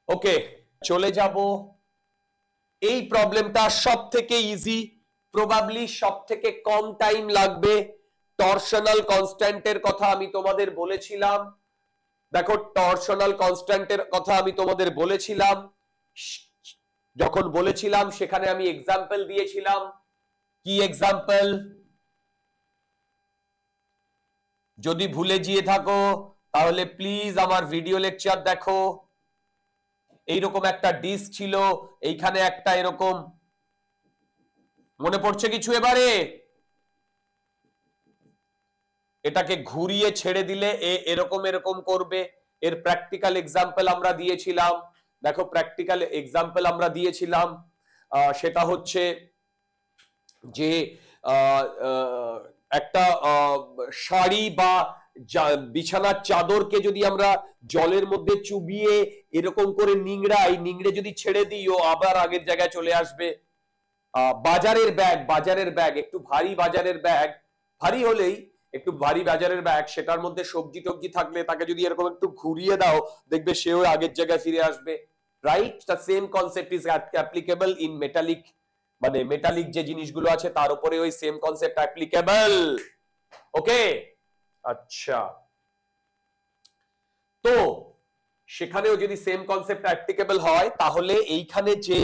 ওকে, চলে যাব। এই প্রবলেমটা সব থেকে ইজি, প্রবাবলি সব থেকে কম টাইম লাগবে। টরশনাল কনস্ট্যান্টের কথা আমি তোমাদের বলেছিলাম। দেখো, টরশনাল কনস্ট্যান্টের কথা আমি তোমাদের বলেছিলাম। যখন বলেছিলাম সেখানে আমি এক্সাম্পল দিয়েছিলাম। কি এক্সাম্পল? যদি ভুলে গিয়ে থাকো তাহলে প্লিজ আমার ভিডিও লেকচার দেখো। এইরকম একটা ডিস্ক ছিল, এইখানে একটা এরকম, মনে পড়ছে কিছু এবারে? এটাকে ঘুরিয়ে ছেড়ে দিলে এরকম এরকম করবে। এর প্র্যাকটিক্যাল এক্সাম্পল আমরা দিয়েছিলাম। দেখো, প্র্যাকটিক্যাল এক্সাম্পল আমরা দিয়েছিলাম, সেটা হচ্ছে যে একটা শাড়ি বা বিছানার চাদরকে যদি আমরা জলের মধ্যে চুবিয়ে এরকম করে নিংড়ে যদি ছেড়ে দিই, ও আবার আগের জায়গায় চলে আসবে। বাজারের ব্যাগ একটু ভারী, বাজারের ব্যাগ ভারী হলেই, একটু ভারী বাজারের ব্যাগ, সেটার মধ্যে সবজি টবজি থাকলে তাকে যদি এরকম একটু ঘুরিয়ে দাও, দেখবে সেও আগের জায়গায় ফিরে আসবে। Right? The same concept is applicable in metallic, মানে মেটালিক যে জিনিসগুলো আছে তার উপরে ওই সেম কনসেপ্ট অ্যাপ্লিকেবল। ওকে, আচ্ছা, তো সেখানেও যদি সেম কনসেপ্ট অ্যাপ্লিকেবল হয়, তাহলে এইখানে যে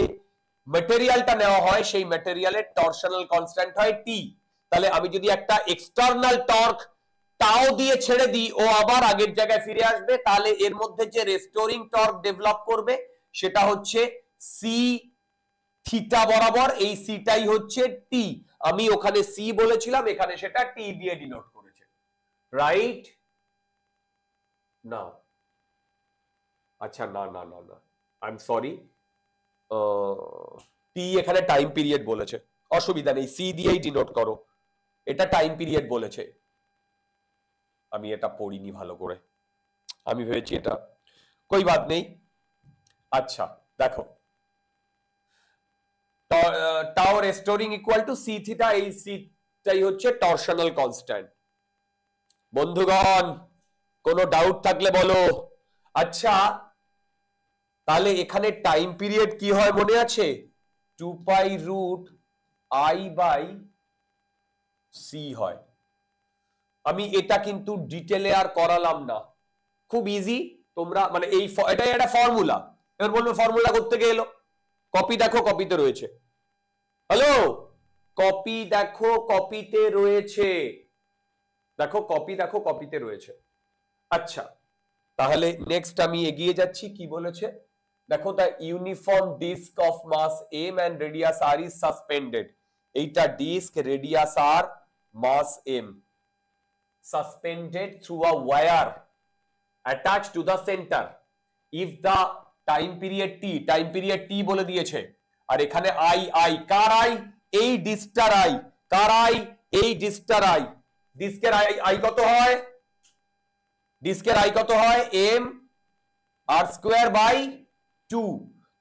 ম্যাটেরিয়ালটা নেওয়া হয় সেই ম্যাটেরিয়ালের টরশনাল কনস্ট্যান্ট হয় টি। তাহলে আমি যদি একটা এক্সটার্নাল টর্ক টাও দিয়ে ছেড়ে দিই, ও আবার আগের জায়গায় ফিরে আসবে। তাহলে এর মধ্যে যে রেস্টোরিং টর্ক ডেভেলপ করবে সেটা হচ্ছে সি থিটা বরাবর, এই সিটাই হচ্ছে টি। আমি ওখানে সি বলেছিলাম, এখানে সেটা টি দিয়ে ডিনোট করেছে। রাইট? না, আচ্ছা, না না না না, আই এম সরি, টি এখানে টাইম পিরিয়ড বলেছে, অসুবিধা নেই, সি দিয়েই ডিনোট করো। এটা টাইম পিরিয়ড বলেছে, আমি এটা পড়িনি ভালো করে, আমি ভেবেছি এটা, কই বাত নেই। আচ্ছা, দেখো, tau restoring equal to c theta, এই সিটাই হচ্ছে টরশনাল কনস্ট্যান্ট। বন্ধুগণ, কোনো ডাউট থাকলে বলো। আচ্ছা, তাহলে এখানে টাইম পিরিয়ড কি হয় মনে আছে? 2 পাই রুট আই বাই সি হয়। আমি এটা কিন্তু ডিটেলে আর করালাম না, খুব ইজি। তোমরা মানে এটাই একটা ফর্মুলা। এবার বলবো ফর্মুলা করতে গেলো, কপি দেখো, কপিতে রয়েছে। হ্যালো, কপি দেখো, কপিতে রয়েছে। দেখো, কপি দেখো, কপিতে রয়েছে। আচ্ছা, তাহলে নেক্সট আমি এগিয়ে যাচ্ছি। কি বলেছে দেখো, the uniform disc of mass M and radius R is suspended. এইটা disc, radius R, mass M, suspended through a wire attached to the center if the time period t বলে দিয়েছে। আর এখানে আই, কার আই? এই ডিস্কটার I. Car I? এই ডিস্কটার I. ডিস্কের I কত হয়? ডিস্কের আই কত হয়? M R square by 2।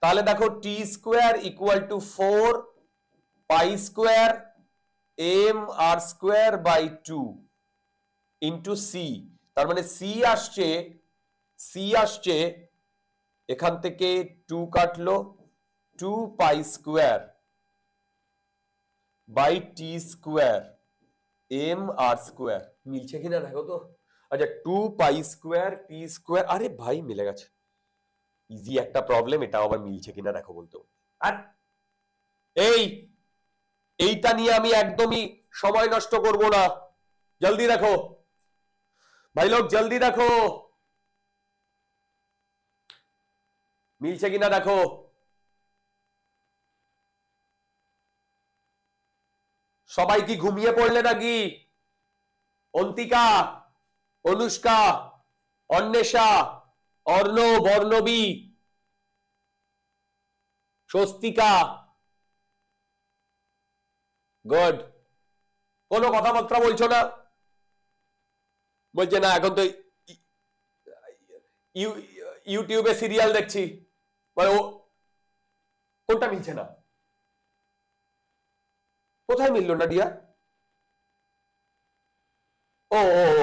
তাহলে দেখো, T square equal to 4 pi square M R square by 2 into C. তার মানে সি আসছে এখান থেকে 2 কাটলো, 2 pi square by T square M R square. মিলছে কিনা দেখো তো। আচ্ছা, 2 পাই স্কোয়ার টি স্কোয়ার, আরে ভাই মিলে গেছে, ইজি একটা প্রবলেম। এটা আবার মিলছে কিনা দেখো বলতে। আর এইটা নিয়ে আমি একদমই সময় নষ্ট করব না, জলদি দেখো ভাই লোক, জলদি দেখো মিলছে কিনা দেখো। সবাই কি ঘুমিয়ে পড়লে নাকি? অন্তিকা, অনুষ্কা, অন্বেষা, অর্ণব, অর্ণবী, স্বস্তিকা, গুড। কোনো কথাবার্তা বলছো না? বলছে না, এখন তো ইউটিউবে সিরিয়াল দেখছি। কোনটা মিলছে না? কোথায় মিললো না ডিয়া? ও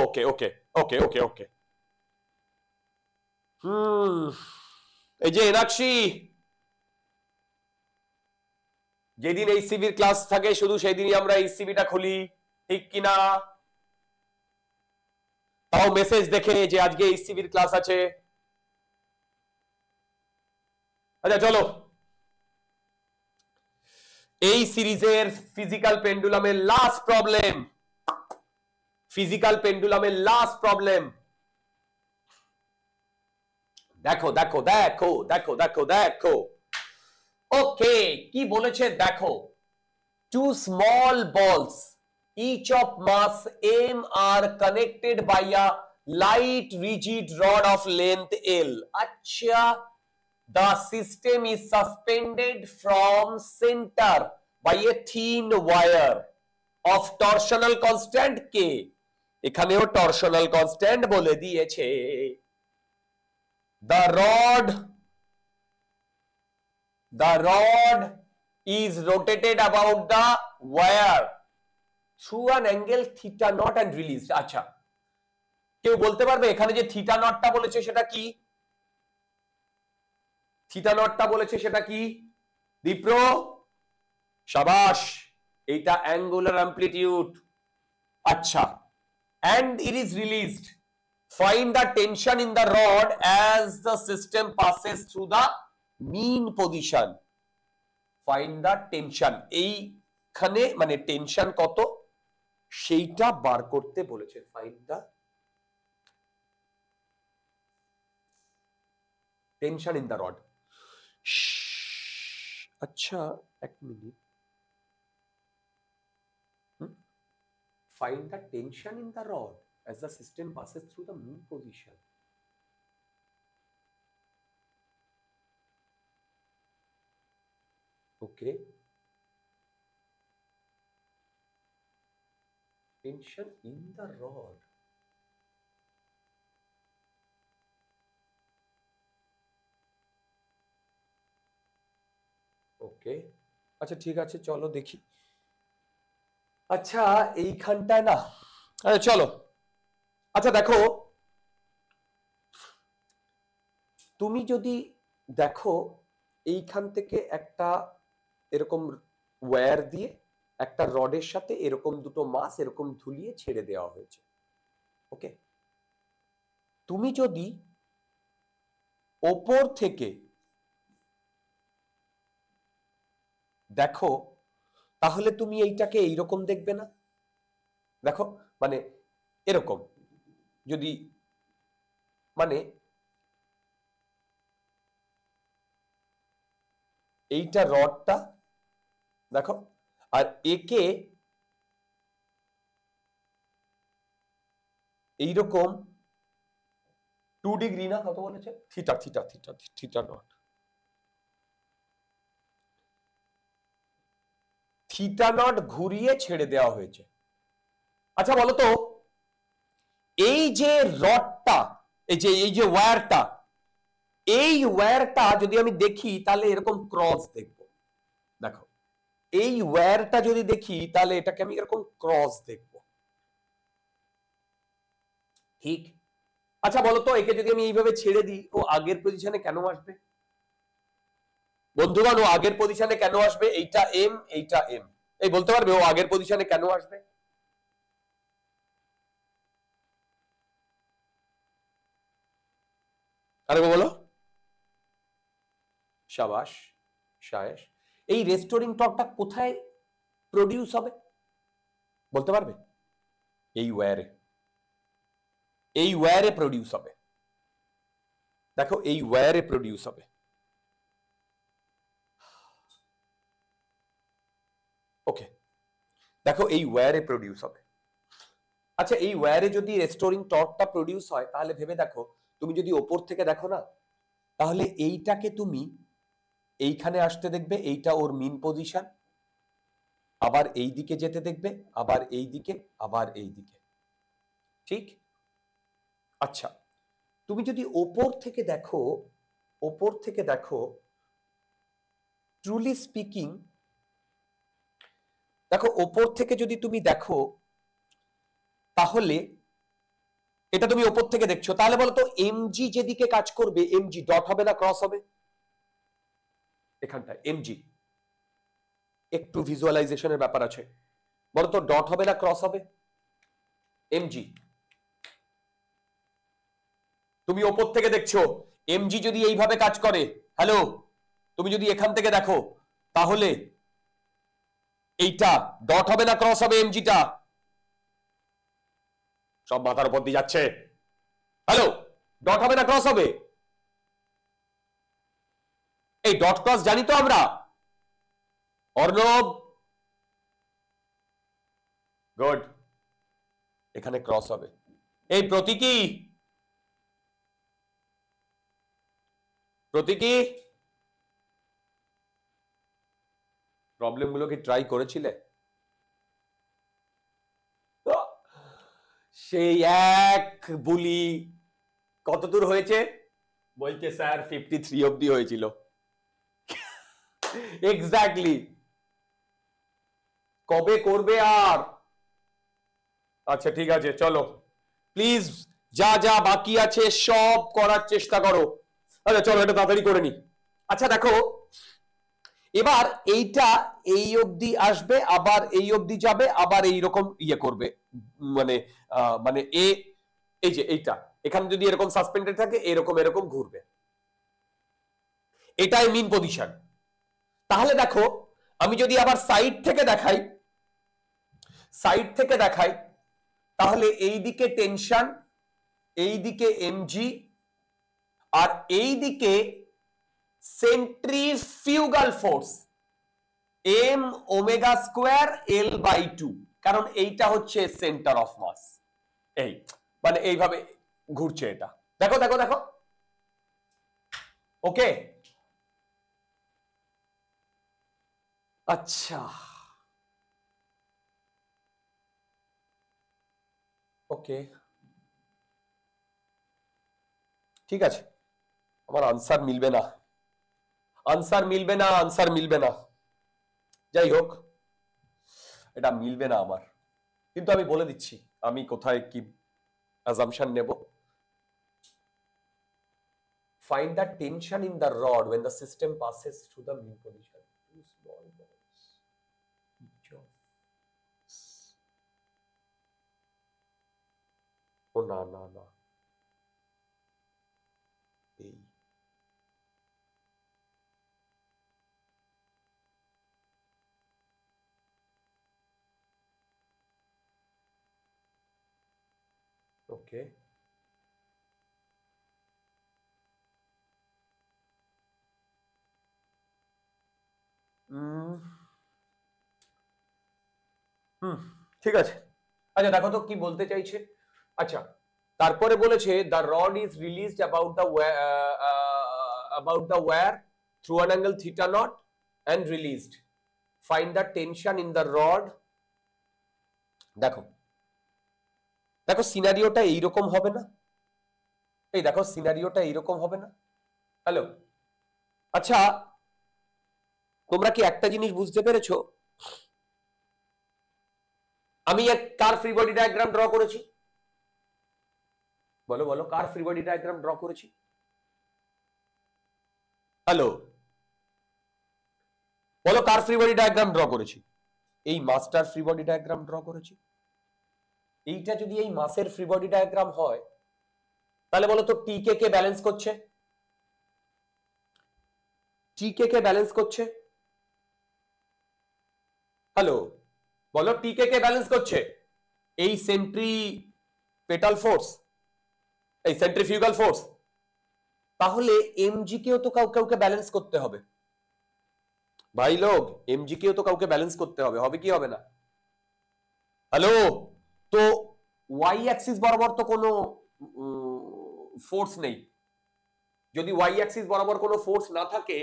ওকে ওকে ওকে ওকে ওকে, এই যে এনাক্ষী, যেদিন এইচসিবির ক্লাস থাকে শুধু সেই দিনই আমরা এইচসিবিটা খুলি, ঠিক কিনা? তাও মেসেজ দেখে যে আজকে এইচসিবির ক্লাস আছে। আচ্ছা চলো, এই সিরিজের ফিজিক্যাল পেন্ডুলামের লাস্ট প্রবলেম, ফিজিক্যাল পেন্ডুলামের লাস্ট প্রবলেম। দেখো দেখো দেখো দেখো দেখো দেখো, ওকে কি বলেছে দেখো, two small balls each of mass m are connected by a light rigid rod of length L. আচ্ছা, the system is suspended from center by a thin wire of torsional constant K. এখানেও torsional constant বলে দিয়েছে। The rod is rotated about the wire through an angle theta naught and released. আচ্ছা, কেউ বলতে পারবে এখানে যে থিটা নটটা বলেছে সেটা কি? থিটা নটটা বলেছে সেটা কি? দীপ্র, শাবাশ, এইটা অ্যাঙ্গুলার অ্যামপ্লিটিউড। আচ্ছা, and it is released. Find the tension in the rod as the system passes through the mean position. Find the tension, এইখানে মানে টেনশন কত সেইটা বার করতে বলেছে। Find the tension in the rod. আচ্ছা এক minute, find the tension in the rod as the system passes through the mean position. Okay, tension in the rod, ওকে আচ্ছা ঠিক আছে চলো দেখি। আচ্ছা এইখানটায় না, আচ্ছা চলো, আচ্ছা দেখো, তুমি যদি দেখো এইখান থেকে একটা এরকম ওয়্যার দিয়ে একটা রডের সাথে এরকম দুটো মাস এরকম ঝুলিয়ে ছেড়ে দেওয়া হয়েছে, ওকে। তুমি যদি ওপর থেকে দেখো তাহলে তুমি এইটাকে এইরকম দেখবে না? দেখো মানে এরকম, যদি মানে এইটা রডটা দেখো, আর একে এইরকম 2 ডিগ্রি না কত বলেছে, theta theta theta theta not, theta not ঘুরিয়ে ছেড়ে দেওয়া হয়েছে। আচ্ছা বলো তো, এই যে রডটা, এই যে ওয়্যারটা, এই ওয়্যারটা যদি আমি দেখি তাহলে এরকম ক্রস দেখব। দেখো এই ওয়্যারটা যদি দেখি তাহলে এটাকে আমি এরকম ক্রস দেখব, ঠিক? আচ্ছা বলো তো, একে যদি আমি এইভাবে ছেড়ে দিই ও আগের পজিশনে কেন আসবে? বন্ধুগণ ও আগের পজিশনে কেন আসবে? এইটা এম, এইটা এম, এই বলতে পারবে ও আগের পজিশনে কেন আসবে? আরে বলো, শাবাশ শায়েশ। এই রেস্টোরিং টর্কটা কোথায় প্রডিউস হবে বলতে পারবে? এই ওয়্যারে, এই ওয়্যারে প্রডিউস হবে। দেখো এই ওয়্যারে প্রডিউস হবে, ওকে দেখো এই ওয়্যারে প্রডিউস হবে। আচ্ছা এই ওয়্যারে যদি রেস্টোরিং টর্কটা প্রডিউস হয় তাহলে ভেবে দেখো, তুমি যদি ওপর থেকে দেখো না তাহলে এইটাকে তুমি এইখানে আসতে দেখবে, এইটা ওর মিন পজিশন, আবার এই দিকে যেতে দেখবে, আবার এই দিকে, আবার এই দিকে, ঠিক? আচ্ছা তুমি যদি ওপর থেকে দেখো, ওপর থেকে দেখো, ট্রুলি স্পিকিং দেখো ওপর থেকে যদি তুমি দেখো তাহলে এটা তুমি ওপর থেকে দেখছো, তাহলে বলো তো এমজি যেদিকে কাজ করবে, এমজি ডট হবে না ক্রস হবে? এখানটায় এমজি একটু ভিজুয়ালাইজেশনের ব্যাপার আছে, বলো তো ডট হবে না ক্রস হবে? এমজি তুমি ওপর থেকে দেখছো, এমজি যদি এইভাবে কাজ করে, হ্যালো, তুমি যদি এখান থেকে দেখো, তাহলে এইটা ডট হবে না ক্রস হবে? এমজিটা সব মাথার উপর দিয়ে যাচ্ছে, হ্যালো, ডট হবে না ক্রস হবে? এই ডট ক্রস জানি তো আমরা, অর্ণব, গুড, এখানে ক্রস হবে। এই প্রতীকী, প্রতীকী প্রবলেম গুলো কি ট্রাই করেছিলে? সেই এক বুলি কত দূর হয়েছে? বলছে স্যার 53 অব্দি হয়েছিল। এক্স্যাক্টলি, কবে করবে আর? আচ্ছা ঠিক আছে, চলো প্লিজ, যা যা বাকি আছে সব করার চেষ্টা করো। আচ্ছা চলো এটা তাড়াতাড়ি করে নি। আচ্ছা দেখো, এবার এইটা এই অবধি আসবে, আবার এই অবধি যাবে, আবার এইরকম ইয়ে করবে, মানে মানে এই যে এইটা এখানে যদি এরকম সাসপেন্ডেড থাকে, এরকম এরকম ঘুরবে, এটাই মিন পজিশন। তাহলে দেখো, আমি যদি আবার সাইড থেকে দেখাই, সাইড থেকে দেখাই, তাহলে এই দিকে টেনশন, এই দিকে এমজি, আর এই দিকে centrifugal force m omega square l by 2, কারণ এইটা হচ্ছে সেন্টার অফ মাস, এই মানে এইভাবে ঘুরছে এটা, দেখো দেখো দেখো, ওকে। আচ্ছা ওকে, ঠিক আছে, আমার আনসার মিলবে না, আনসার মিলবে না, আনসার মিলবে না, যাই হোক এটা মিলবে না আমার, কিন্তু আমি বলে দিচ্ছি আমি কোথায় কি অ্যাজাম্পশন নেব। Find the tension in the rod when the system passes through the mean position. Two small balls. Oh না না না, এই ওকে, ঠিক আছে। আচ্ছা দেখো তো কি বলতে চাইছে। আচ্ছা তারপরে বলেছে the rod is released about the wire through an angle theta naught and released. Find the tension in the rod. দেখো দেখো সিনারিওটা এইরকম হবে না, এই দেখো সিনারিওটা এইরকম হবে না, হ্যালো। আচ্ছা তোমরা কি একটা জিনিস বুঝতে পেরেছো, আমি এক কার ফ্রি বডি ডায়াগ্রাম ড্র করেছি, বলো বলো, কার ফ্রি বডি ডায়াগ্রাম ড্র করেছি, হ্যালো বলো, কার ফ্রি বডি ডায়াগ্রাম ড্র করেছি? এই মাসটার ফ্রি বডি ডায়াগ্রাম ড্র করেছি। এইটা যদি এই মাসের ফ্রি বডি ডায়াগ্রাম হয়, তাহলে বলো তো টিকে কে ব্যালেন্স করছে, টিকে কে ব্যালেন্স করছে, হ্যালো বলো, টিকে কে ব্যালেন্স করছে? এই সেন্ট্রিপেটাল ফোর্স, এই সেন্ট্রিফিউগাল ফোর্স, তাহলে এমজি কেও তো কাউকে ব্যালেন্স করতে হবে ভাই লোক, এমজি কেও তো কাউকে ব্যালেন্স করতে হবে, হবে কি হবে না? হ্যালো, তো ওয়াই অ্যাক্সিস বরাবর তো কোনো ফোর্স নেই, যদি ওয়াই অ্যাক্সিস বরাবর কোনো ফোর্স না থাকে,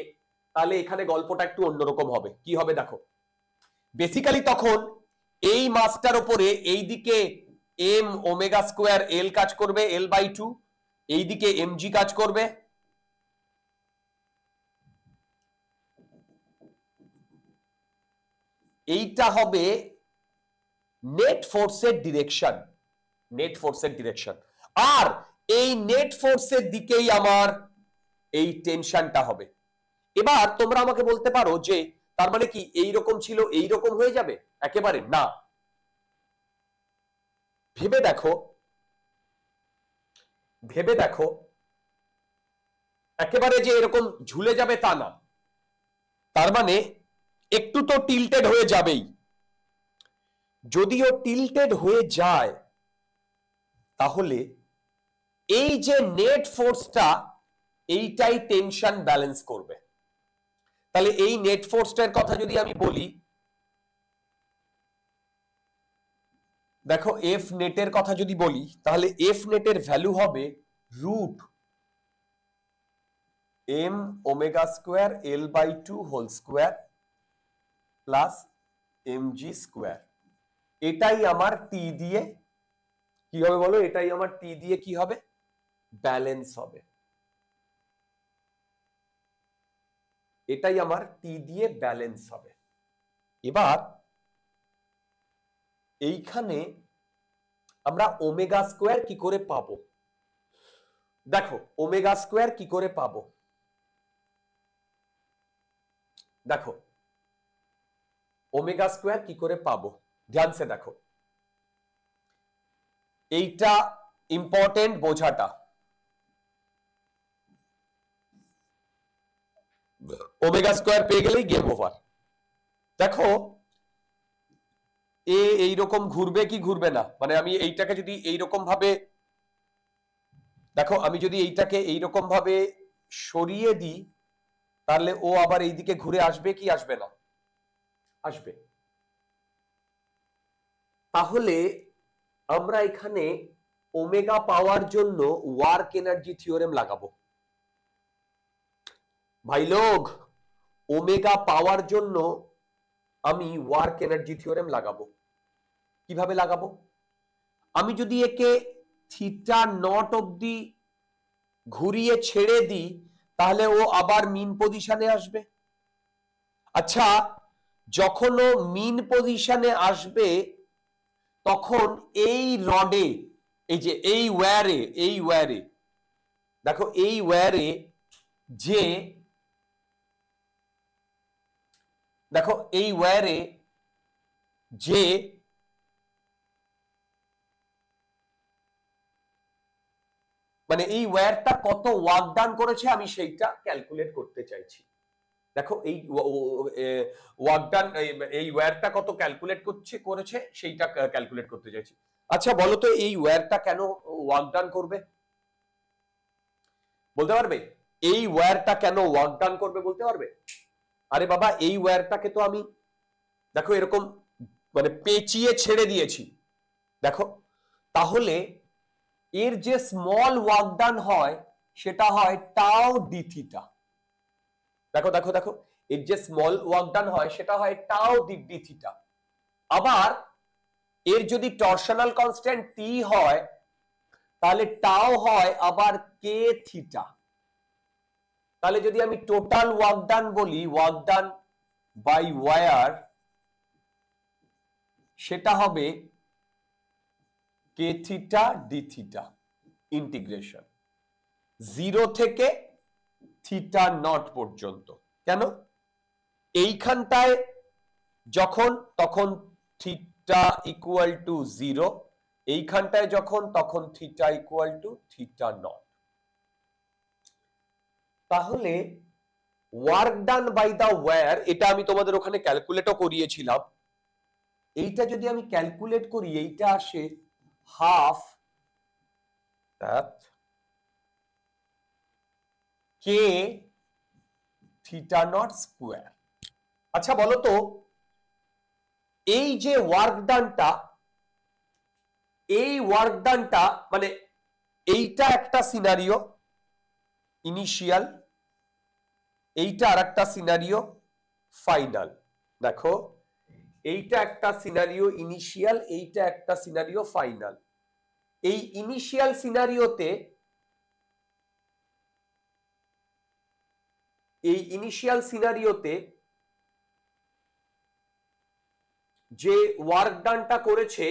তাহলে এখানে গল্পটা একটু অন্যরকম হবে। কি হবে দেখো, বেসিক্যালি তখন এই মাসটার উপরে এই দিকে এম ওমেগা স্কোয়ার এল কাজ করবে, এল বাই 2, এই দিকে এমজি কাজ করবে, এইটা হবে নেট ফোর্সের ডিরেকশন, নেট ফোর্সের ডিরেকশন। আর এই নেট ফোর্সের দিকেই আমার এই টেনশনটা হবে। এবার তোমরা আমাকে বলতে পারো যে তার মানে কি এইরকম ছিল এইরকম হয়ে যাবে? একেবারে না। ভেবে দেখো, ভেবে দেখো, একেবারে যে এরকম ঝুলে যাবে তা না। তার মানে একটু তো টিল্টেড হয়ে যাবেই। যদিও টিল্টেড হয়ে যায়, তাহলে এই যে নেট ফোর্সটা এইটাই টেনশন ব্যালেন্স করবে। তাহলে এই নেট ফোর্সটার কথা যদি আমি বলি, দেখো এফ নেটের কথা যদি বলি, তাহলে এফ নেটের ভ্যালু হবে root m omega square l by 2 whole square plus m g square. এটাই আমার টি দিয়ে কি হবে বলো? এটাই আমার টি দিয়ে কি হবে? ব্যালেন্স হবে। এটাই আমার টি দিয়ে ব্যালেন্স হবে। এবার এইখানে আমরা ওমেগা স্কোয়ার কি করে পাবো? দেখো ওমেগা স্কোয়ার কি করে পাবো? দেখো ওমেগা স্কোয়ার কি করে পাবো, ধ্যান সে দেখো। এইটা ইম্পর্টেন্ট বোঝাটা। ওমেগা স্কোয়ার পেয়ে গেলেই গেম ওভার। দেখো এ এইরকম ঘুরবে কি ঘুরবে না, মানে আমি এইটাকে যদি এইরকম ভাবে, দেখো আমি যদি এইটাকে এইরকম ভাবে সরিয়ে দিই, তাহলে ও আবার এইদিকে ঘুরে আসবে কি আসবে না? আসবে। তাহলে আমরা এখানে ওমেগা পাওয়ার জন্য ওয়ার্ক এনার্জি থিওরেম লাগাবো। ভাই লোক, ওমেগা পাওয়ার জন্য আমি ওয়ার্ক এনার্জি থিওরেম লাগাবো। কিভাবে লাগাবো? আমি যদি একে থিটা নট অব্দি ঘুরিয়ে ছেড়ে দিই, তাহলে ও আবার মিন পজিশনে আসবে। আচ্ছা, যখন ও মিন পজিশনে আসবে, তখন এই রডে, এই যে এই ওয়্যারে দেখো এই ওয়্যারে যে, দেখো এই ওয়্যারে যে মানে এই ওয়্যারটা কত ওয়ার্ক ডান করেছে আমি সেইটা ক্যালকুলেট করতে চাইছি। দেখো এই ওয়ার্ক ডান, এই ওয়্যারটা কত ক্যালকুলেট করেছে সেইটা ক্যালকুলেট করতে চাইছি। আচ্ছা বলো তো এই ওয়্যারটা কেন ওয়ার্ক ডান করবে? বলতে পারবে? এই ওয়্যারটা কেন ওয়ার্ক ডান করবে বলতে পারবে? আরে বাবা, এই ওয়্যারটাকে তো আমি দেখো এরকম মানে পেঁচিয়ে ছেড়ে দিয়েছি, দেখো। তাহলে এর যে স্মল ওয়ার্ক ডান হয় সেটা হয় টাও ডি থিটা। দেখো দেখো দেখো, এর যে স্মল ওয়ার্ক ডান হয় সেটা হয় টাও ডি থিটা। আবার এর যদি টরশনাল কনস্ট্যান্ট টি হয়, তাহলে টাও হয় আবার কে থিটা। তাহলে যদি আমি টোটাল ওয়ার্ক ডান বলি, ওয়ার্ক ডান বাই ওয়্যার, সেটা হবে কে থিটা ডি থিটা ইন্টিগ্রেশন 0 থেকে থিটা নট পর্যন্ত। কেন? এইখানটায় যখন তখন থিটা ইকুয়াল টু 0, এইখানটায় যখন তখন theta equal to theta not. তাহলে work done by the wire, এটা আমি তোমাদের ওখানে ক্যালকুলেটও করিয়েছিলাম। এইটা যদি আমি ক্যালকুলেট করি, এইটা আসে half k theta not square. আচ্ছা বলো তো, এই যে ওয়ার্ক ডানটা, এই ওয়ার্ক ডানটা মানে এইটা একটা সিনারিও ইনিশিয়াল, এইটা আর একটা সিনারিও ফাইনাল। দেখো এইটা একটা সিনারিও ইনিশিয়াল, এইটা একটা সিনারিও ফাইনাল। এই ইনিশিয়াল সিনারিওতে, এই ইনিশিয়াল সিনারিওতে যে ওয়ার্ক ডানটা করেছে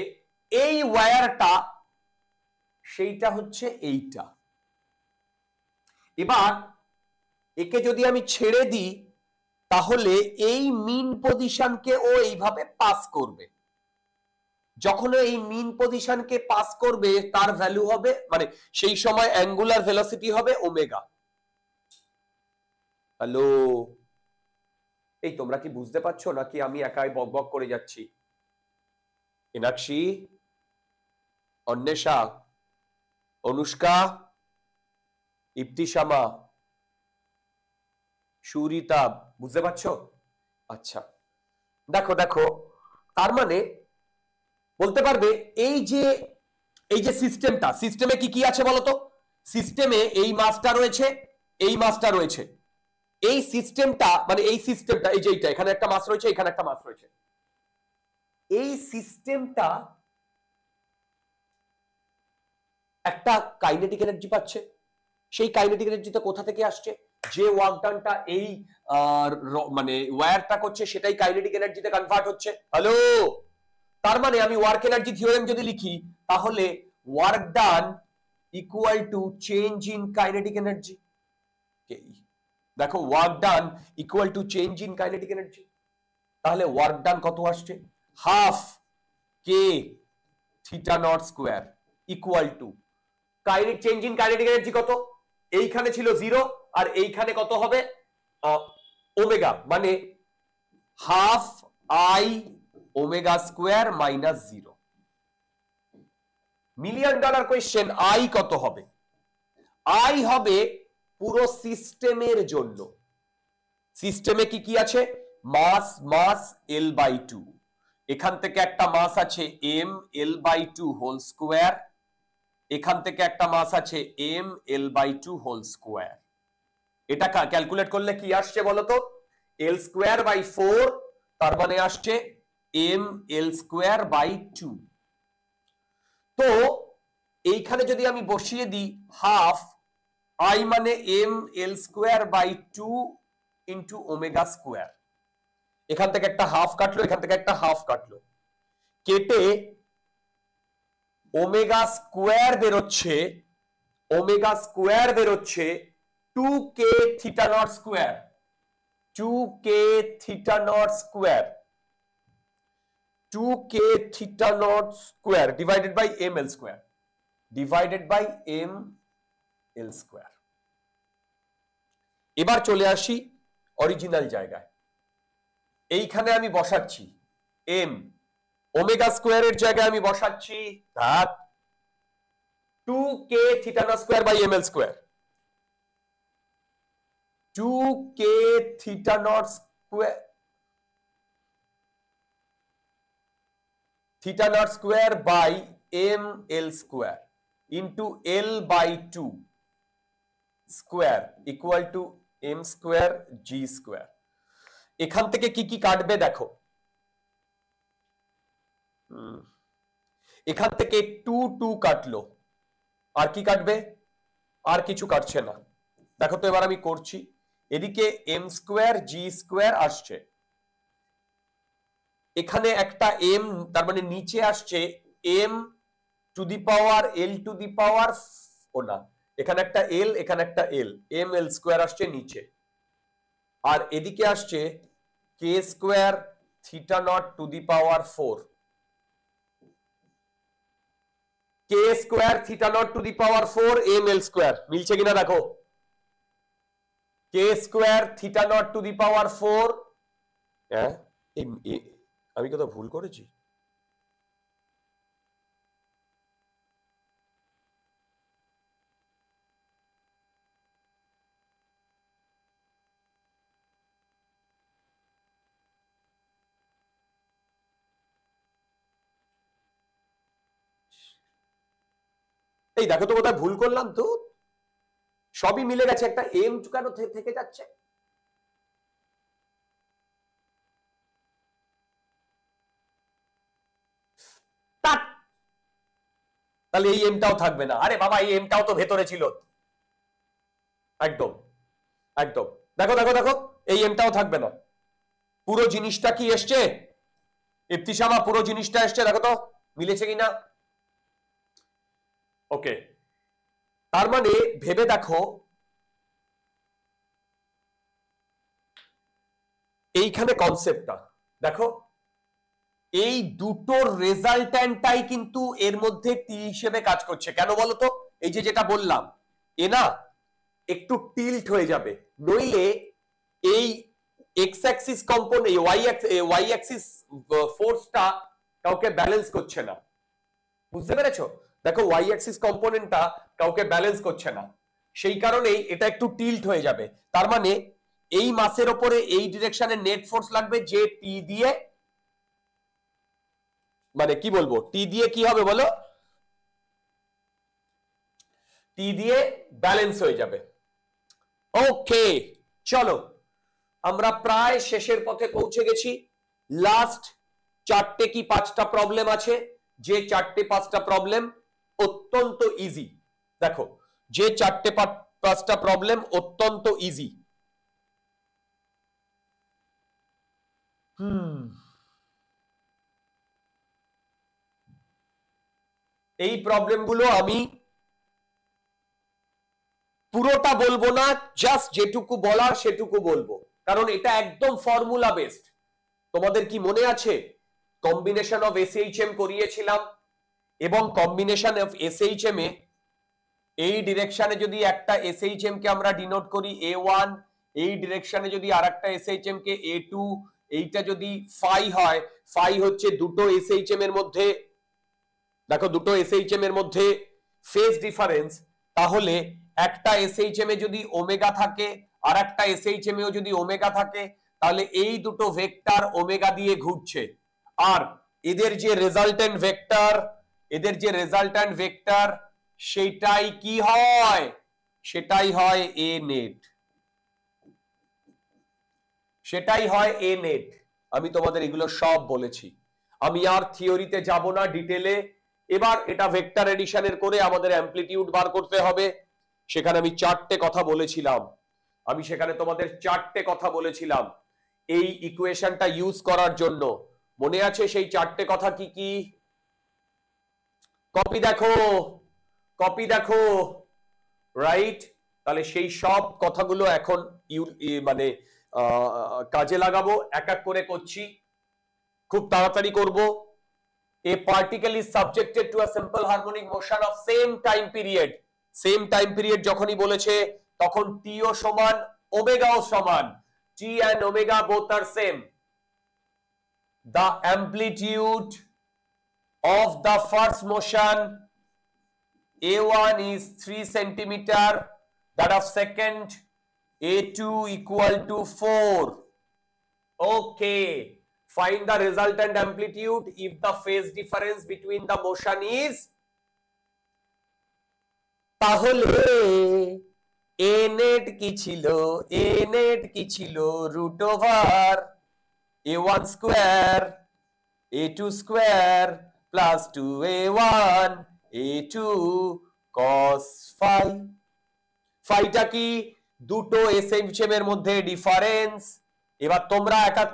এই ওয়্যারটা, সেইটা হচ্ছে এইটা। এবার একে যদি আমি ছেড়ে দিই তাহলে এই মিন পজিশনকে ও এইভাবে পাস করবে। যখন এই মিন পজিশনকে পাস করবে তার ভ্যালু হবে, মানে সেই সময় অ্যাঙ্গুলার ভেলোসিটি হবে ওমেগা। হ্যালো, এই তোমরা কি বুঝতে পারছো নাকি আমি একাই বকবক করে যাচ্ছি? মীনাক্ষী, অন্বেষা, অনুষ্কা, ইপ্তিশামা, সুরিতা, বুঝতে পারছো? আচ্ছা, দেখো দেখো, তার মানে বলতে পারবে এই যে সিস্টেমটা, সিস্টেমে কি কি আছে বলতো? সিস্টেমে এই মাসটা রয়েছে, এই মাসটা রয়েছে। এই সিস্টেমটা মানে এই সিস্টেমটা, এই যে এইটা, এখানে একটা মাস রয়েছে, এখানে একটা মাস রয়েছে। এই সিস্টেমটা একটা কাইনেটিক এনার্জি পাচ্ছে। সেই কাইনেটিক এনার্জিটা কোথা থেকে আসছে? যে ওয়ার্ক ডানটা এই মানে ওয়্যারটা করছে সেটাই কাইনেটিক এনার্জিতে কনভার্ট হচ্ছে। হ্যালো, তার মানে আমি ওয়ার্ক এনার্জি থিওরেম যদি লিখি তাহলে work done equal to change in kinetic energy. দেখো, work done equal to change in kinetic energy. তাহলে ওয়ার্ক ডান কত আসছে? Half k theta not square equal to kinetic change in kinetic energy কত? এইখানে ছিল 0 আর এইখানে কত হবে? ওমেগা, মানে half I omega square minus 0। Million dollar question, I কত হবে? আই হবে পুরো সিস্টেমের জন্য। সিস্টেমে কি কি আছে? মাস, মাস L/2, এখান থেকে একটা মাস আছে m L/2 হোল স্কোয়ার, এখান থেকে একটা মাস আছে m L/2 হোল স্কোয়ার। এটা ক্যালকুলেট করলে কি আসছে বলতো? L²/4, তার মানে আসছে m L²/2। তো এইখানে যদি আমি বসিয়ে দিই হাফ আই মানে m L²/2 into omega square, এখান থেকে একটা হাফ কাটলো, এখান থেকে একটা হাফ কাটলো, কেটে ওমেগা স্কোয়ার বেরোচ্ছে, ওমেগা স্কোয়ার বেরোচ্ছে 2k theta not square, 2k theta not square, 2k theta not square divided by m L square, divided by m L square. এবার চলে আসি অরিজিনাল জায়গায়। এইখানে আমি বসাচ্ছি m, ওমেগা স্কোয়ারের জায়গায় আমি বসাচ্ছি 2k theta not square by m L square, 2k theta not square, theta not square by m L square into L/2 square equal to m square g square. এখান থেকে কি কি কাটবে দেখো, এখান থেকে 2 2 কাটলো, আর কি কাটবে? আর কিছু কাটছে না। দেখো তো এবার আমি করছি, এদিকে m স্কোয়ার g স্কোয়ার আসছে, এখানে একটা m, তার মানে নিচে আসছে m to the power l to the power, ও না, এখানে একটা l, এখানে একটা l, m L স্কোয়ার আসছে নিচে, আর এদিকে আসছে k square theta not to the power 4, k square theta not to the power 4 m L square. মিলছে কিনা দেখো, k square theta not to the power 4, হ্যাঁ আমি কোথাও ভুল করেছি? এই দেখো তো কোথায় ভুল করলাম তো, সবই মিলে গেছে, একটা এম কেন থেকে যাচ্ছে? তাহলে এই এমটাও থাকবে না। আরে বাবা, এই এমটাও তো ভেতরে ছিল, একদম একদম। দেখো দেখো দেখো, এই এমটাও থাকবে না, পুরো জিনিসটা কি এসছে? ইফতিসামা, পুরো জিনিসটা এসছে, দেখো তো মিলেছে কিনা? ওকে, তার মানে ভেবে দেখো এইখানে কনসেপ্টটা দেখো, এই দুটোর রেজাল্ট্যান্টটাই কিন্তু এর মধ্যে টি হিসেবে কাজ করছে। কেন বলো তো? এই যে যেটা বললাম, এ না একটু টিল্ট হয়ে যাবে, নইলে এই X axis component Y axis ফোর্সটা কাউকে ব্যালেন্স করছে না। বুঝতে পেরেছো? দেখো ওয়াই অ্যাক্সিস কম্পোনেন্টটা কাউকে ব্যালেন্স করছে না, সেই কারণেই এটা একটু টিল্ট হয়ে যাবে। তার মানে এই মাসের ওপরে এই ডিরেকশনে নেট ফোর্স লাগবে, যে টি দিয়ে, মানে কি বলবো, টি দিয়ে কি হবে বলো, টি দিয়ে ব্যালেন্স হয়ে যাবে। ওকে চলো, আমরা প্রায় শেষের পথে পৌঁছে গেছি। লাস্ট 4টে কি 5টা প্রবলেম আছে, যে 4টে 5টা প্রবলেম অত্যন্ত ইজি। দেখো যে 4টে 5টা প্রবলেম অত্যন্ত ইজি। এই প্রবলেমগুলো আমি পুরোটা বলবো না, জাস্ট যেটুকু বলার সেটুকু বলবো, কারণ এটা একদম ফর্মুলা বেসড। তোমাদের কি মনে আছে কম্বিনেশন অফ এসএইচএম করিয়েছিলাম, এবং কম্বিনেশন অফ এসএইচএম এ এই ডিরেকশনে যদি একটা এসএইচএম কে আমরা ডিনোট করি A1, এই ডিরেকশনে যদি আরেকটা এসএইচএম কে A2, এইটা যদি ফাই হয়, ফাই হচ্ছে দুটো এসএইচএম এর মধ্যে, দেখো দুটো এসএইচএম এর মধ্যে ফেজ ডিফারেন্স, তাহলে একটা এসএইচএম এ যদি ওমেগা থাকে আর একটা এসএইচএম এও যদি ওমেগা থাকে, তাহলে এই দুটো ভেক্টর ওমেগা দিয়ে ঘুরছে, আর এদের যে রেজাল্ট্যান্ট ভেক্টর সেটাই কি হয়, সেটাই হয় এ নেট, সেটাই হয় এ নেট। আমি তোমাদের এগুলো সব বলেছি, আমি আর থিওরিতে যাব না ডিটেলে। এবার এটা ভেক্টর এডিশনের করে আমাদের অ্যামপ্লিটিউড বার করতে হবে। সেখানে আমি 4টে কথা বলেছিলাম, সেখানে তোমাদের 4টে কথা বলেছিলাম এই ইকুয়েশনটা ইউজ করার জন্য। মনে আছে সেই 4টে কথা কি কি? কপি দেখো রাইট। তাহলে সেই সব কথাগুলো এখন মানে কাজে লাগাবো, এক এক করে করছি, খুব তাড়াতাড়ি করব। A particle is subjected to a simple harmonic motion of same time period. Same time period যখনই বলেছে তখন টি ও সমান ওমেগাও সমান, টি and omega both are same. The amplitude of the first motion A1 is 3 centimeter, that of second A2 equal to 4. Okay, find the resultant amplitude if the phase difference between the motion is, তাহলে a net কি ছিল, root over A1 square A2 square plus 2A1 A2 cos phi। ফাইটা কি? দুটো SHM এর মধ্যে difference. এবার তোমরা এক এক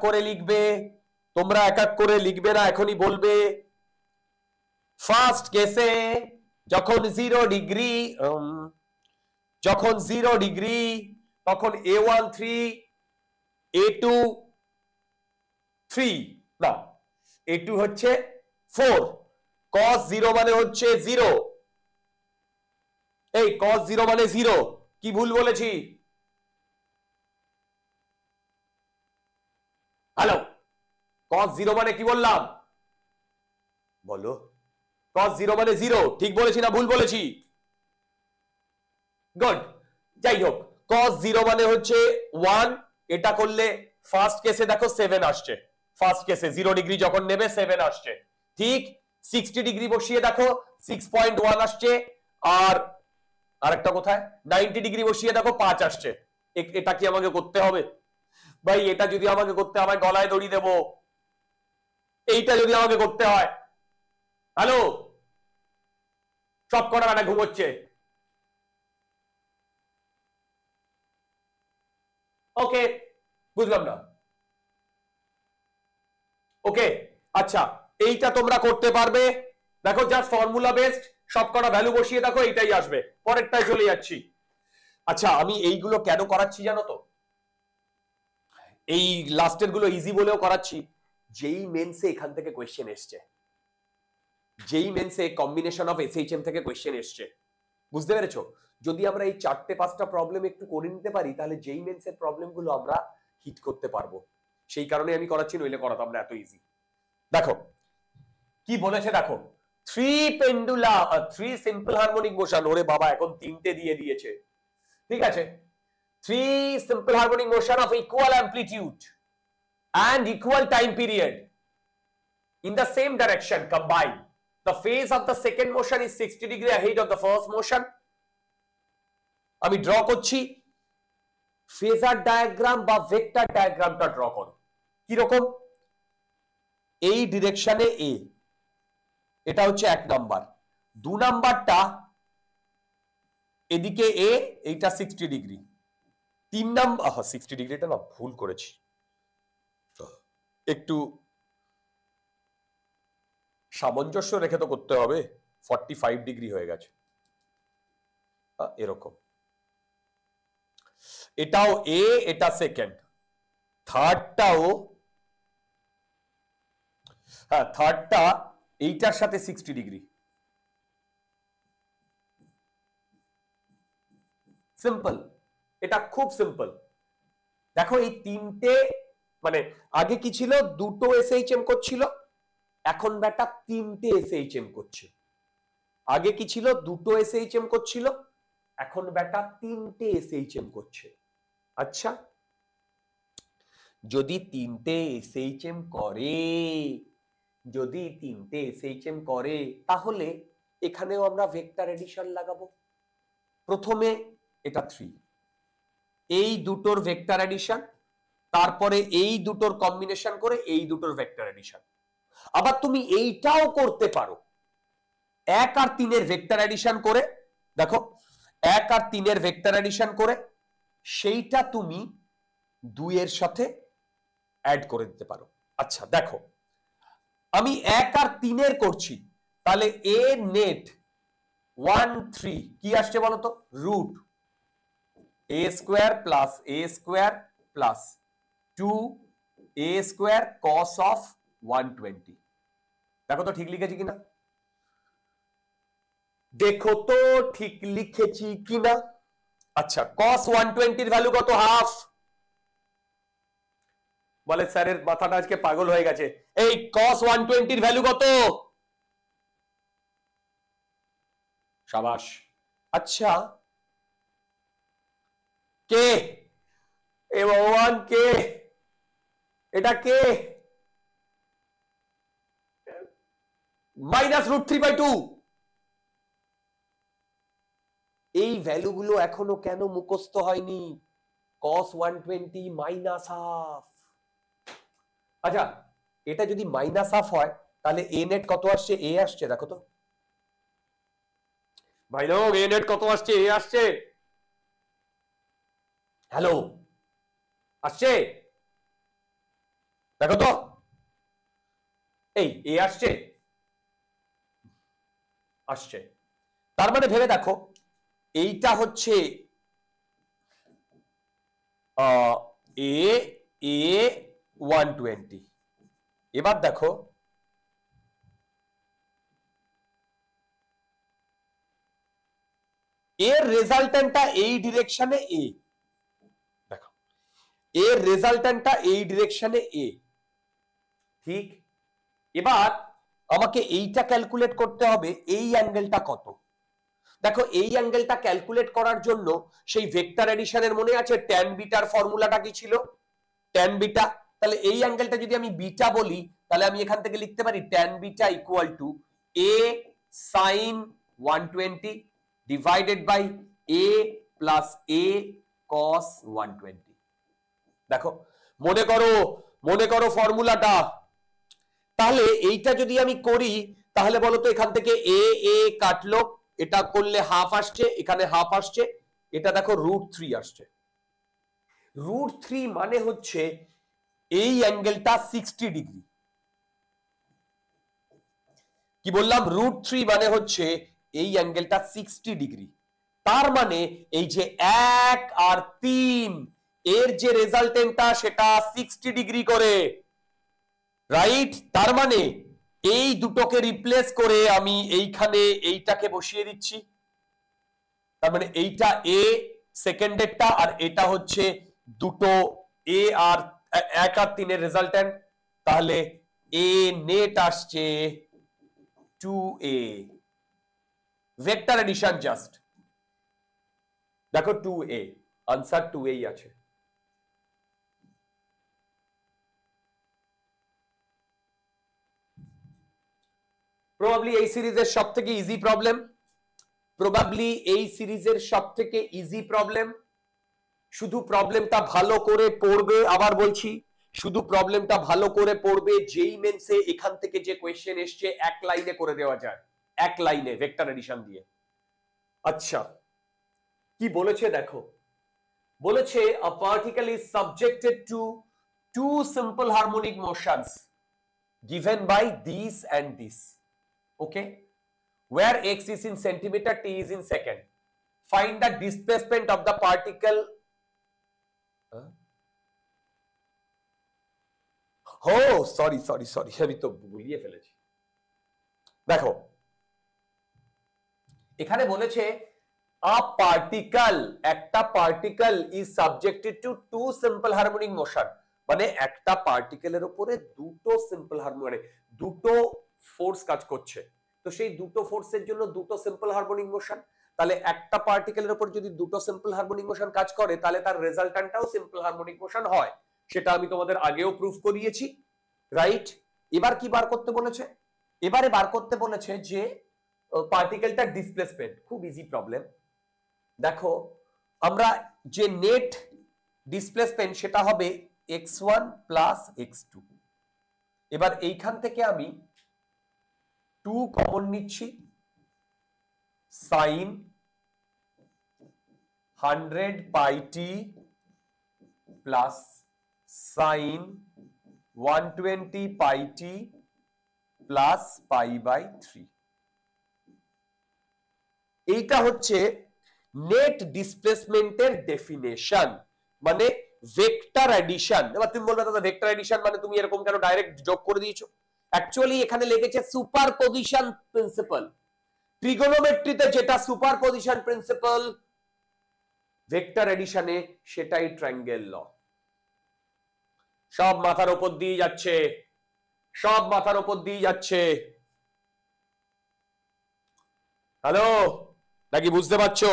করে লিখবে না, এখনই বলবে। ফার্স্ট কেসে যখন 0 ডিগ্রি তখন A1 3 A2 3 না, A2 হচ্ছে 4, cos 0 মানে হচ্ছে 0, এই cos 0 মানে 0, কি ভুল বলেছি? হ্যালো, cos 0 মানে কি বললাম বলো? cos 0 মানে 0, ঠিক বলেছি না ভুল বলেছি? গুড। যাই হোক, cos 0 মানে হচ্ছে 1, এটা করলে ফার্স্ট কেসে দেখো 7 আসছে, ফার্স্ট কেসে 0 ডিগ্রি যখন নেবে 7 আসছে, ঠিক। 60 ডিগ্রি বসিয়ে দেখো 6.1 আসছে, আর আরেকটা কোথায় 90 ডিগ্রি বসিয়ে দেখো 5 আসছে। এটা কি আমাকে করতে হবে ভাই? এটা যদি আমাকে করতে হয় গলায় দড়ি দেব, এইটা যদি আমাকে করতে হয়। হ্যালো, সব কটা বেটা ঘুমোচ্ছে। ওকে, বুঝলাম না। ওকে আচ্ছা, এইটা তোমরা করতে পারবে। দেখো জাস্ট ফর্মুলা বেসড, সবকটা ভ্যালু বসিয়ে দেখো এটাই আসবে, পরেরটায় চলে যাচ্ছি। আচ্ছা আমি এইগুলো কেন করাচ্ছি জানো তো, এই লাস্টের গুলো ইজি বলেও করাচ্ছি, যেই মেন্সে এখান থেকে কোয়েশ্চেন এসছে, যেই মেন্সে কম্বিনেশন অফ এসএইচএম থেকে কোয়েশ্চেন এসছে, বুঝতে পেরেছো? যদি আমরা এই 4-5টা প্রবলেম একটু করে নিতে পারি তাহলে যেই মেন্সের প্রবলেম গুলো আমরা হিট করতে পারবো, সেই কারণে আমি করাচ্ছি, নইলে করাতাম না এত ইজি। দেখো কি বলেছে, দেখো 3 সিম্পল হারমোনিক মোশন, ওরে বাবা এখন 3টে দিয়ে দিয়েছে, ঠিক আছে। 3 simple harmonic motion of equal amplitude and equal time period in the same direction combined. The phase of the second motion is 60 degree ahead of the first motion. আমি draw করছি, ফেজার ডায়াগ্রাম বা vector ডায়াগ্রামটা draw করো। কি রকম? এই ডিরেকশনে এ, এটা হচ্ছে 1 number, 2 নাম্বারটা এদিকে এ, এইটা 60 ডিগ্রি, 3 নাম্বার 60 ডিগ্রিটা না ভুল করেছি, একটু সামঞ্জস্য রেখে তো করতে হবে, 45 ডিগ্রি হয়ে গেছে এরকম। এটাও এ, এটা সেকেন্ড, থার্ডটাও, হ্যাঁ থার্ডটা এইটার সাথে 60 ডিগ্রি। সিম্পল, এটা খুব সিম্পল। দেখো এই 3টে মানে আগে কি ছিল, 2টো এসএইচএম করছিল, এখন বেটা 3টে এসএইচএম করছে। আগে কি ছিল, 2টো এসএইচএম করছিল, এখন বেটা 3টে এসএইচএম করছে। আচ্ছা যদি 3টে এসএইচএম করে, যদি 3টে এসএইচএম করে তাহলে এখানেও আমরা ভেক্টর এডিশন লাগাবো। প্রথমে এটা 3, এই দুটোর ভেক্টর এডিশন, তারপরে এই দুটোর কম্বিনেশন করে এই দুটোর ভেক্টর এডিশন। আবার তুমি এইটাও করতে পারো, 1 আর 3 এর ভেক্টর এডিশন করে, দেখো 1 আর 3 এর ভেক্টর এডিশন করে সেইটা তুমি 2 এর সাথে অ্যাড করে দিতে পারো। আচ্ছা দেখো আমি 1 আর 3 এর করছি, তাহলে এ নেট 1 3 কি আসছে বলো তো, root a square plus a square plus 2 a square cos of 120। দেখো তো ঠিক লিখেছি কিনা, দেখো তো ঠিক লিখেছি কিনা। আচ্ছা কস 120 এর ভ্যালু কত, হাফ। বলে স্যারের মাথাটা আজকে পাগল হয়ে গেছে, এই কস 120 এর ভ্যালু কত, শাবাশ। আচ্ছা কে, এ ভগবান কে, এটা কে, -√3/2। এই ভ্যালুগুলো এখনো কেন মুখস্থ হয়নি, cos 120 মাইনাস হাফ। আচ্ছা এটা যদি মাইনাস হাফ হয় তাহলে এ নেট কত আসছে, এ আসছে, দেখো তো ভাই লোক, এ নেট কত আসছে, এ আসছে, হ্যালো আসছে, দেখো তো এই এ আসছে, আসছে। তার মানে ভেবে দেখো এইটা হচ্ছে এ এ 120। এবার দেখো এর রেজাল্টেন্টটা এই ডিরেকশনে এ, দেখো এর রেজাল্টেন্টটা এই ডিরেকশনে এ, ঠিক। এবার আমাকে এইটা ক্যালকুলেট করতে হবে, এই অ্যাঙ্গেলটা কত। দেখো এই অ্যাঙ্গেলটা ক্যালকুলেট করার জন্য সেই ভেক্টর এডিশনের মনে আছে ট্যান বিটার ফর্মুলাটা কি ছিল, ট্যান বিটা। তাহলে এই অ্যাঙ্গেলটা যদি আমি বিটা বলি তাহলে আমি এখান থেকে লিখতে পারি tan beta equal to A sine 120 divided by A plus A cos 120। দেখো মনে করো ফর্মুলাটা। তাহলে এইটা যদি আমি করি তাহলে বলো তো এখান থেকে এ এ কাটলো, এটা করলে হাফ আসছে, এখানে হাফ আসছে, এটা দেখো √3 আসছে। √3 মানে হচ্ছে এই অ্যাঙ্গেলটা 60 ডিগ্রি। কি বললাম, √3 মানে হচ্ছে এই অ্যাঙ্গেলটা 60 ডিগ্রি। তার মানে এই যে 1 আর 3 এর যে রেজাল্টেন্টটা সেটা 60 ডিগ্রি করে, রাইট? তার মানে এই দুটোকে রিপ্লেস করে আমি এইখানে এইটাকে বসিয়ে দিচ্ছি। তার মানে এইটা এ সেকেন্ডেরটা, আর এটা হচ্ছে দুটো এ আর 1 আর 3 এর রেজাল্টেন্ট। তাহলে এ নেট আসছে 2a, ভেক্টর এডিশন জাস্ট দেখো 2a, আনসার 2a আছে। প্রবাবলি এই সিরিজের সবথেকে ইজি প্রবলেম, প্রবাবলি এই সিরিজের সবথেকে ইজি প্রবলেম। শুধু প্রবলেমটা ভালো করে পড়বে, আবার বলছি শুধু প্রবলেমটা ভালো করে পড়বে। যেই মেন্সে এখান থেকে যে কোয়েশ্চেন এসছে এক লাইনে করে দেওয়া যায়, এক লাইনে ভেক্টর এডিশন দিয়ে। আচ্ছা কি বলেছে দেখো, বলেছে a particle is subjected to two simple harmonic motions given by this and this, okay, where x is in centimeter, t is in second. Find the displacement of the particle. Oh, sorry, আমি তো ভুলিয়ে ফেলেছি। দেখো এখানে বলেছে a particle, একটা particle is subjected to two simple harmonic motion, মানে একটা পার্টিকেলের উপরে দুটো সিম্পল হারমোনিক, মানে দুটো ফোর্স কাজ করছে। তো সেই দুটো ফোর্সের জন্য দুটো সিম্পল হারমোনিক মোশন। তাহলে একটা পার্টিকেলের উপর যদি দুটো সিম্পল হারমোনিক মোশন কাজ করে তাহলে তার রেজাল্ট্যান্টটাও সিম্পল হারমোনিক মোশন হয়। সেটা আমি তোমাদের আগেও প্রুফ করিয়েছি, রাইট? এবার কি বার করতে বলেছে? এবারে বার করতে বলেছে যে পার্টিকেলটার ডিসপ্লেসমেন্ট। খুব ইজি প্রবলেম। দেখো আমরা যে নেট ডিসপ্লেসমেন্ট সেটা হবে x1 প্লাস x2। এবার এইখান থেকে আমি 2 কমন নিচ্ছি, sine 100 pi t plus sine 120 pi t plus pi by 3। এইটা হচ্ছে নেট ডিসপ্লেসমেন্টের ডেফিনেশন, মানে ভেক্টর এডিশন। এবার তুমি বলবে দাদা ভেক্টর এডিশন মানে তুমি এরকম কেন ডাইরেক্ট যোগ করে দিয়েছো? অ্যাকচুয়ালি এখানে লেগেছে সুপারপজিশন প্রিন্সিপাল। ট্রিগোনোমেট্রিতে যেটা সুপারপজিশন প্রিন্সিপাল, ভেক্টর এডিশনে সেটাই ট্রায়াঙ্গেল ল। সব মাথার উপর দিয়ে যাচ্ছে, সব মাথার উপর দিয়ে যাচ্ছে। হ্যালো, নাকি বুঝতে পারছো?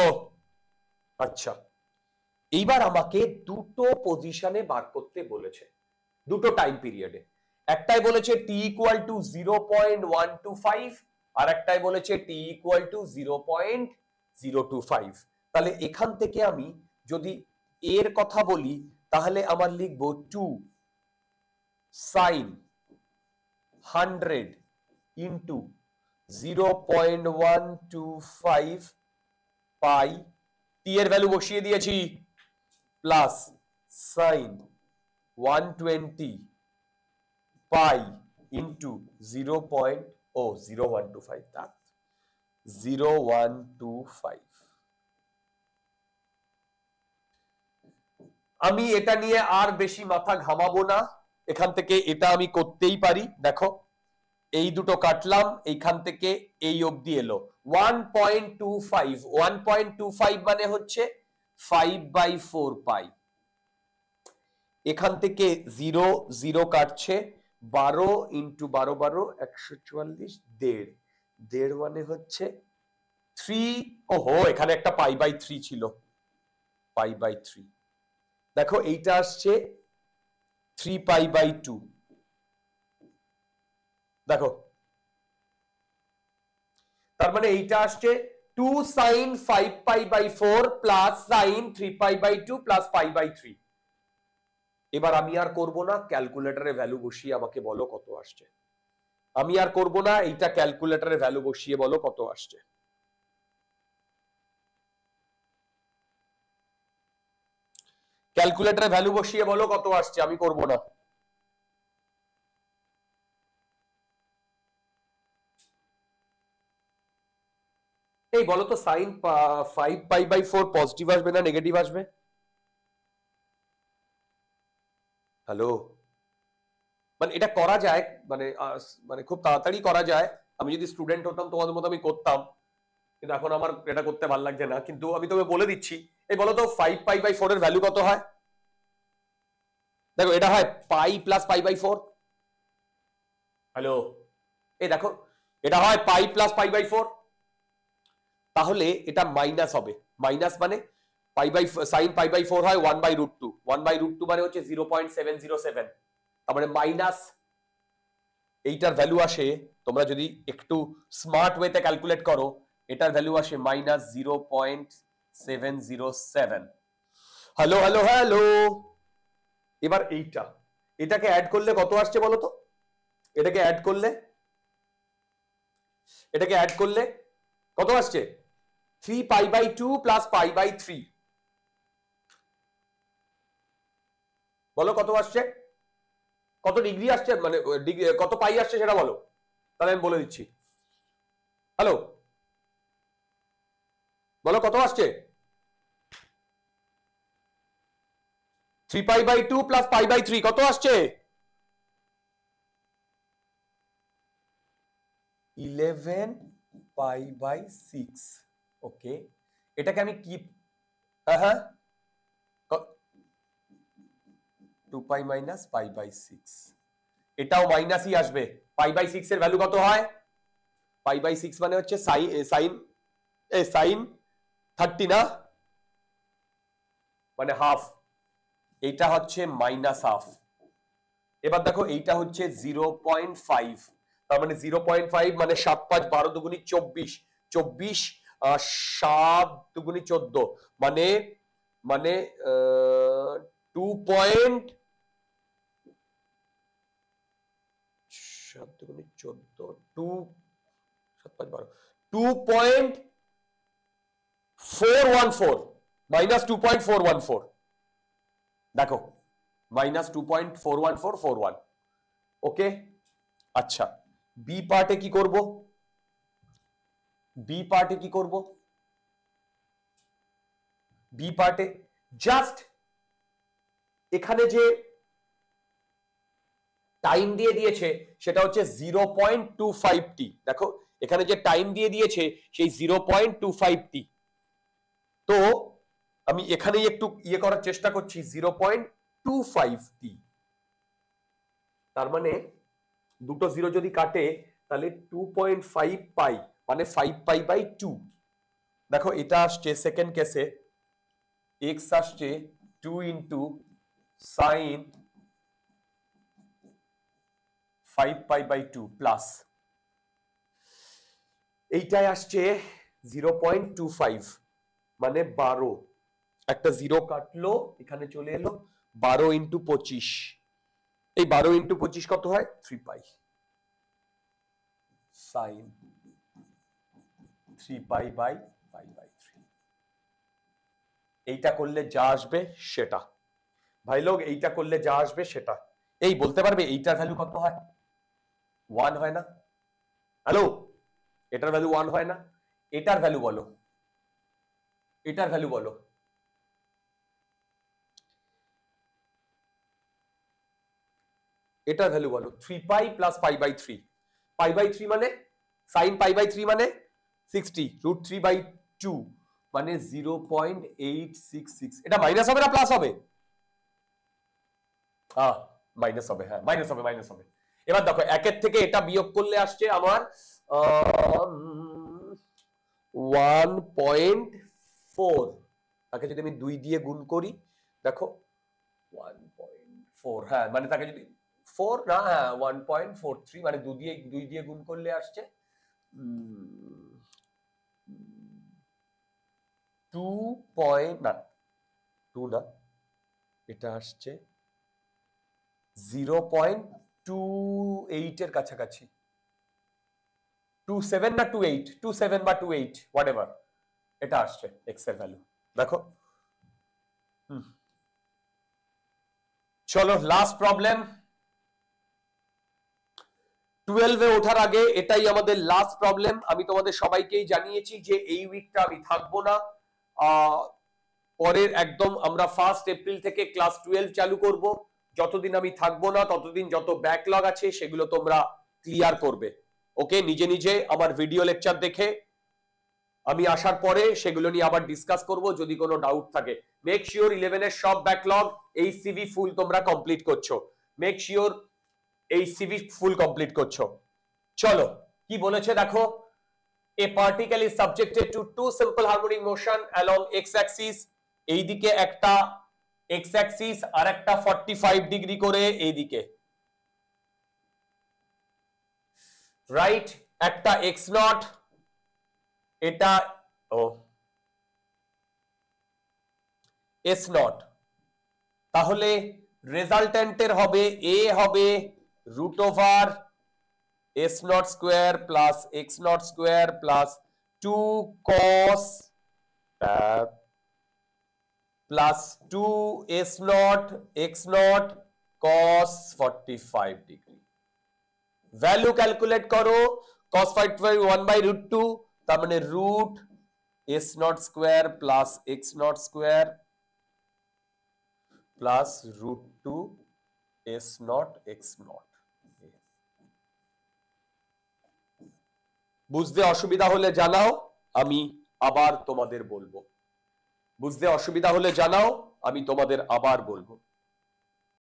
আচ্ছা এইবার আমাকে দুটো পজিশনে বার করতে বলেছে, দুটো টাইম পিরিয়ডে। একটাই বলেছে t ইকুয়াল টু 0.125 আর একটাই বলেছে t ইকুয়াল টু 0.025। তাহলে এখান থেকে আমি যদি এর কথা বলি তাহলে আমার লিখবো 2 sin 100 ইন্টু 0.125 পাই, টি এর ভ্যালু বসিয়ে দিয়েছি, plus sine 120 pi into 0.0125, that 0125। আমি এটা নিয়ে আর বেশি মাথা ঘামাবো না, এখান থেকে এটা আমি করতেই পারি। দেখো এই দুটো কাটলাম, এইখান থেকে এই অবধি এলো 1.25। 1.25 মানে হচ্ছে 5/4 পাই। এখান থেকে 0 0 কাটছে, 12 ইন্টু 12 12 144, 1.5 1.5 মানে হচ্ছে 3। ওহো এখানে একটা পাই বাই 3 ছিল, পাই বাই 3। দেখো এইটা আসছে 3 পাই বাই 2। দেখো তার মানে এইটা আসছে 2 sin 5 pi by 4 plus sin 3 pi by 2 plus pi by 3। এবার আমি আর করব না, ক্যালকুলেটরে ভ্যালু বসিয়ে আমাকে বলো কত আসছে। আমি আর করব না, এইটা ক্যালকুলেটরে ভ্যালু বসিয়ে বলো কত আসছে। ক্যালকুলেটরে ভ্যালু বসিয়ে বলো কত আসছে, আমি করব না। এই বলো তো সাইন 5π/4 পজিটিভ আসবে না নেগেটিভ আসবে? হ্যালো, মানে এটা করা যায়, মানে মানে খুব তাড়াতাড়ি করা যায়। আমি যদি স্টুডেন্ট হতাম তোমাদের মতো আমি করতাম, কিন্তু এখন আমার এটা করতে ভালো লাগছে না। কিন্তু আমি তোকে বলে দিচ্ছি, এই বলো তো 5π/4 এর ভ্যালু কত হয়? দেখো এটা হয় পাই প্লাস π/4। হ্যালো, এই দেখো এটা হয় পাই প্লাস π/4, তাহলে এটা মাইনাস হবে। মাইনাস মানে সাইন π/4 হয় 1/√2, 1/√2 মানে হচ্ছে 0.707, তার মানে মাইনাস এইটার ভ্যালু আসে, তোমরা যদি একটু স্মার্ট ওয়েতে ক্যালকুলেট করো, এটার ভ্যালু আসে মাইনাস 0.707। হ্যালো হ্যালো হ্যালো, এবার এটাকে অ্যাড করলে কত আসছে বলো তো? এটাকে অ্যাড করলে কত আসছে? 3π/2 প্লাস π/3। বলো কত আসছে? কত ডিগ্রি আসছে, মানে কত পাই আসছে সেটা বলো, তাহলে আমি বলে দিচ্ছি। হ্যালো, বলো কত আসছে? 3π/2 প্লাস π/3 কত আসছে? 11π/6। ওকে, এটাকে আমি কি, হ্যাঁ 2π মাইনাস π/6, এটাও মাইনাসই আসবে। π/6 এর ভ্যালু কত হয়? π/6 মানে হচ্ছে সাইন 30 না, মানে হাফ, এইটা হচ্ছে মাইনাস হাফ। এবার দেখো এইটা হচ্ছে 0.5, তার মানে 0.5 মানে 7 5 12 দুগুনি 24, 24 7 দুগুনি 14, মানে মানে 2.7 দুগুনি 14, 2 7 5 12 2.414 মাইনাস 2.414। দেখো মাইনাস 2.41441। ওকে, আচ্ছা বি পার্টে কি করব? বি পার্টে জাস্ট এখানে যে টাইম দিয়ে দিয়েছে সেটা হচ্ছে 0.25t। দেখো এখানে যে টাইম দিয়ে দিয়েছে সেই 0.25t, তো আমি এখানেই একটু ইয়ে করার চেষ্টা করছি 0.25t। তার মানে দুটো জিরো যদি কাটে তাহলে 2.5 পাই, মানে 5π/2। দেখো এটা আসছে সেকেন্ড কেসে, এক্স আসছে 2 ইন্টু সাইন 5π/2 প্লাস এইটাই আসছে 0.25, মানে 12। একটা জিরো কাটলো, এখানে চলে এলো 12 ইন্টু 25, এই 12 ইন্টু 25 কত হয়? 3π সাইন 3π/π/3। এইটা করলে যা আসবে সেটা, ভাই লোক এইটা করলে যা আসবে সেটা। এই বলতে পারবে এইটার ভ্যালু কত হয়? 1 হয় না? হ্যালো, এটার ভ্যালু 1 হয় না? এটার ভ্যালু বলো, এটার ভ্যালু বলো। এটার ভ্যালু বলো। 3π প্লাস π/3, π/3 মানে সাইন π/3 মানে 60, √3/2 মানে 0.866। এটা মাইনাস হবে না প্লাস হবে? মাইনাস হবে, হ্যাঁ মাইনাস হবে। এবার দেখো একের থেকে এটা বিয়োগ করলে আসছে আমার 1.4, তাকে যদি আমি 2 দিয়ে গুণ করি, দেখো 1.4, হ্যাঁ মানে তাকে যদি 4 না, হ্যাঁ 1.43, মানে 2 দিয়ে গুণ করলে আসছে 2 না 2 না, এটা আসছে 0.28 এর কাছাকাছি, 27 না 28, 27 বা 28 হোয়াটএভার, এটা আসছে এক্স এর ভ্যালু। দেখো চলো লাস্ট প্রবলেম। 12 এ ওঠার আগে এটাই আমাদের লাস্ট প্রবলেম। আমি তোমাদের সবাইকেই জানিয়েছি যে এই উইকটা আমি থাকবো না, পরের একদম আমরা 1 এপ্রিল থেকে ক্লাস 12 চালু করব। যতদিন আমি থাকবো না ততদিন যত ব্যাকলগ আছে সেগুলো তোমরা ক্লিয়ার করবে। ওকে, নিজে নিজে আমার ভিডিও লেকচার দেখে আমি আসার পরে সেগুলো নিয়ে আবার ডিসকাস করব যদি কোনো ডাউট থাকে। মেক শিওর 11 এর সব ব্যাকলগ এই সিভি ফুল তোমরা কমপ্লিট করছো, মেক শিওর এই সিভি ফুল কমপ্লিট করছো। চলো কি বলেছে দেখো, a particle is subjected to two simple harmonic motion along x axis, এইদিকে একটা x axis আর একটা 45 ডিগ্রি করে এইদিকে, রাইট? একটা x নট, এটা s নট। তাহলে রেজাল্টেন্টের হবে a হবে root over s naught square plus x naught square plus 2 cos plus 2 s naught x naught cos 45 degree. Value calculate করো, cos 45 1/√2, তার মানে root s naught square plus x naught square plus √2 s naught x naught. বুঝতে অসুবিধা হলে জানাও, আমি আবার তোমাদের বলবো। বুঝতে অসুবিধা হলে জানাও, আমি তোমাদের আবার বলবো।